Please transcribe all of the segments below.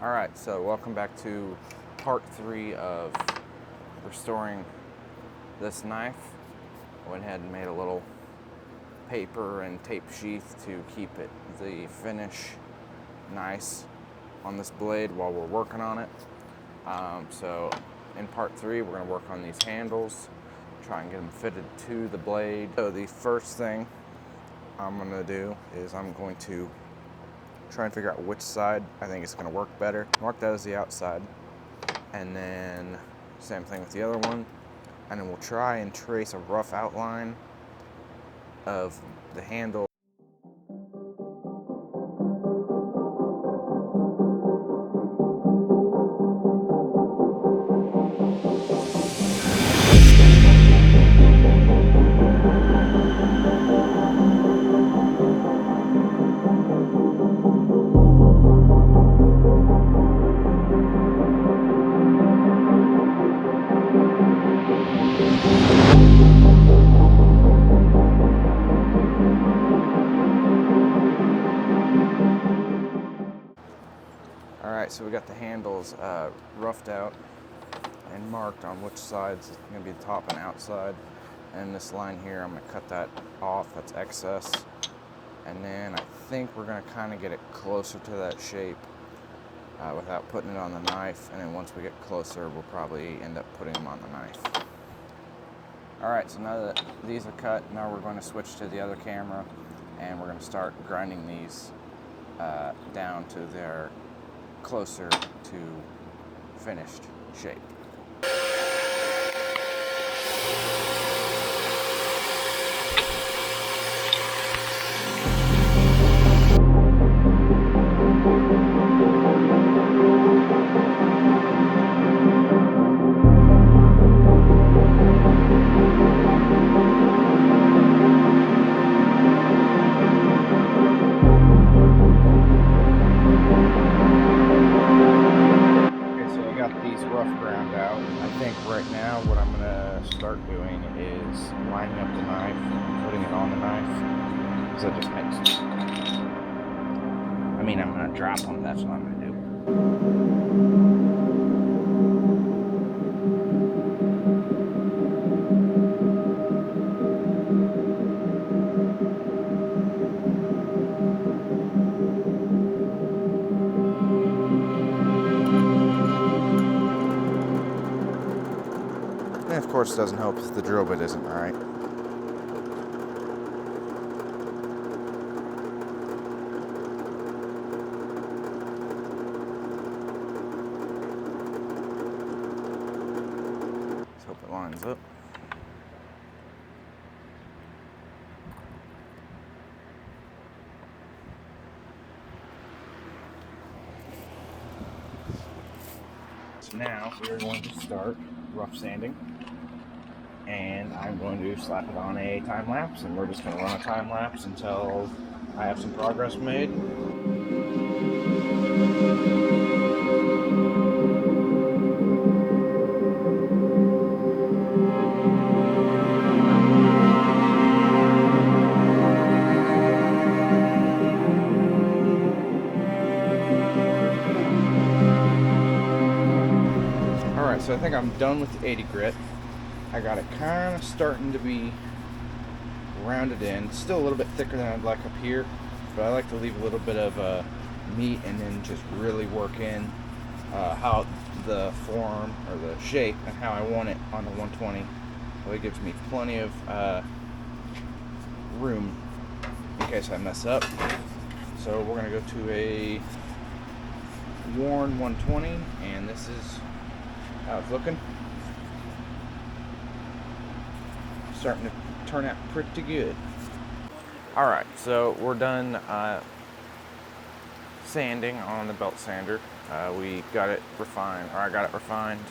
All right, so welcome back to part 3 of restoring this knife. I went ahead and made a little paper and tape sheath to keep the finish nice on this blade while we're working on it. So in part 3, we're going to work on these handles, try and get them fitted to the blade. So the first thing I'm going to do is I'm going to try and figure out which side I think is going to work better. Mark that as the outside, and then same thing with the other one, and then we'll try and trace a rough outline of the handle. Alright, so we got the handles roughed out and marked on which side's going to be the top and outside. And this line here, I'm going to cut that off, that's excess. And then I think we're going to kind of get it closer to that shape without putting it on the knife. And then once we get closer, we'll probably end up putting them on the knife. Alright, so now that these are cut, now we're going to switch to the other camera and we're going to start grinding these down to their closer to finished shape. Ground out. I think right now what I'm going to start doing is lining up the knife and putting it on the knife, because that just makes sense. I mean, I'm going to drop them, that's what I'm going to do. And of course, it doesn't help if the drill bit isn't right. Let's hope it lines up. So now we're going to start rough sanding. And I'm going to slap it on a time lapse, and we're just going to run a time lapse until I have some progress made. Alright, so I think I'm done with the 80 grit. I got it kind of starting to be rounded in. It's still a little bit thicker than I'd like up here, but I like to leave a little bit of meat and then just really work in how the form or the shape and how I want it on the 120. So it gives me plenty of room in case I mess up. So we're going to go to a worn 120, and this is how it's looking. Starting to turn out pretty good. All right, so we're done sanding on the belt sander. We got it refined, or I got it refined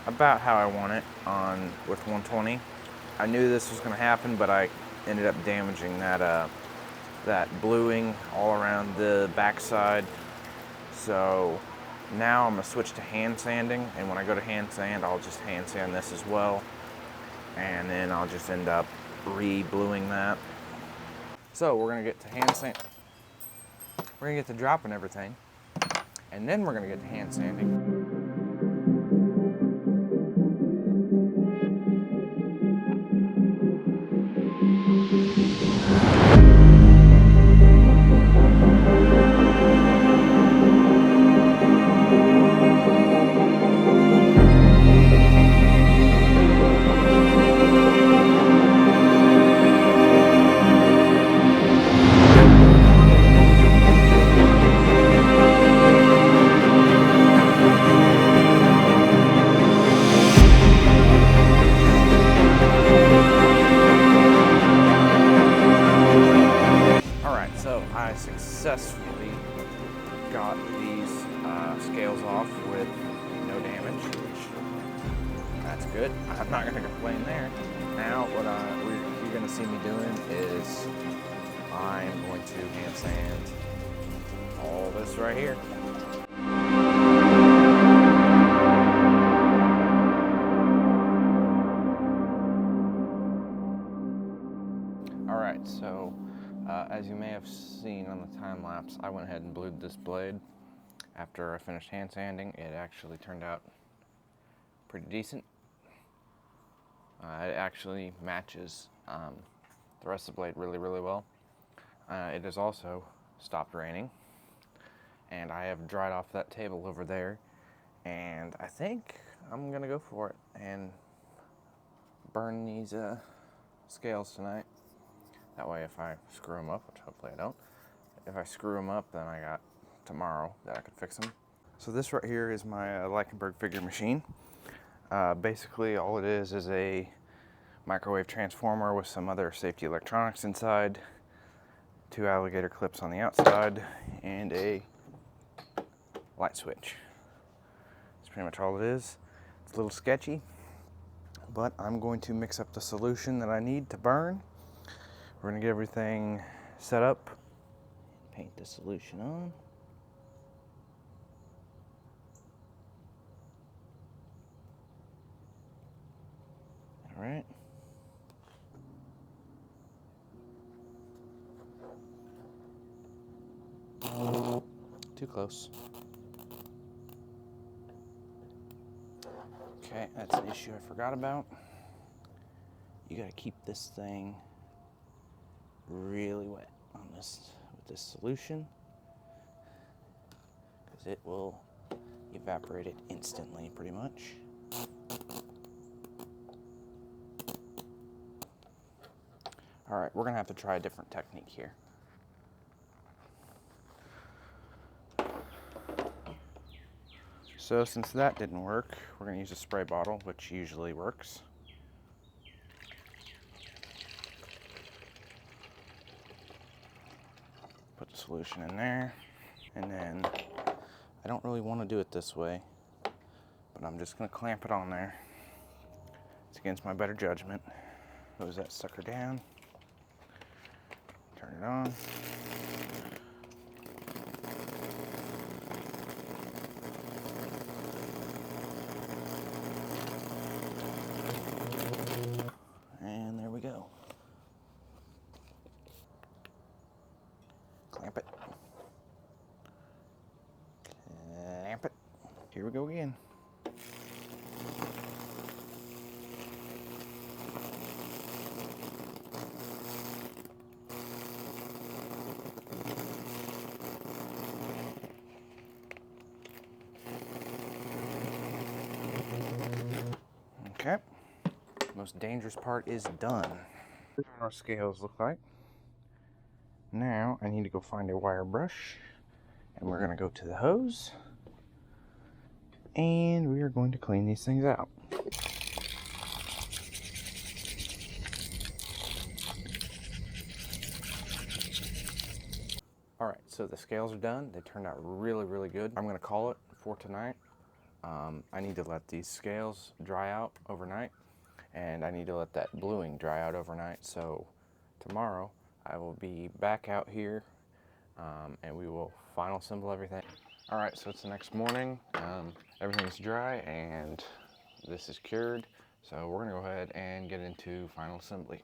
about how I want it on with 120. I knew this was going to happen, but I ended up damaging that that bluing all around the backside. So now I'm gonna switch to hand sanding, and when I go to hand sand, I'll just hand sand this as well. And then I'll just end up re-bluing that. So we're gonna get to hand sand. We're gonna get to dropping everything, and then we're gonna get to hand sanding. So I successfully got these scales off with no damage, which that's good. I'm not gonna complain there. Now what you're gonna see me doing is I'm going to hand sand all this right here. All right, so as you may have seen on the time lapse, I went ahead and blued this blade. After I finished hand sanding, it actually turned out pretty decent. It actually matches the rest of the blade really, really well. It has also stopped raining, and I have dried off that table over there, and I think I'm gonna go for it and burn these scales tonight. That way if I screw them up, which hopefully I don't, if I screw them up, then I got tomorrow that I could fix them. So this right here is my Leichenberg figure machine. Basically all it is a microwave transformer with some other safety electronics inside, 2 alligator clips on the outside, and a light switch. That's pretty much all it is. It's a little sketchy, but I'm going to mix up the solution that I need to burn. We're gonna get everything set up, paint the solution on. All right. Too close. Okay, that's an issue I forgot about. You gotta keep this thing really wet on this with this solution, because it will evaporate it instantly pretty much. All right, we're gonna have to try a different technique here. So since that didn't work, we're gonna use a spray bottle, which usually works. Put the solution in there, and then I don't really want to do it this way, but I'm just gonna clamp it on there. It's against my better judgment. Close that sucker down, turn it on. And there we go. Clamp it. Clamp it. Here we go again. Okay, most dangerous part is done. Here's what our scales look like. Now I need to go find a wire brush, and we're gonna go to the hose, and we are going to clean these things out. All right, so the scales are done. They turned out really, really good. I'm gonna call it for tonight. I need to let these scales dry out overnight, and I need to let that bluing dry out overnight. So tomorrow I will be back out here, and we will final assemble everything. All right, so it's the next morning. Everything's dry and this is cured. So we're gonna go ahead and get into final assembly.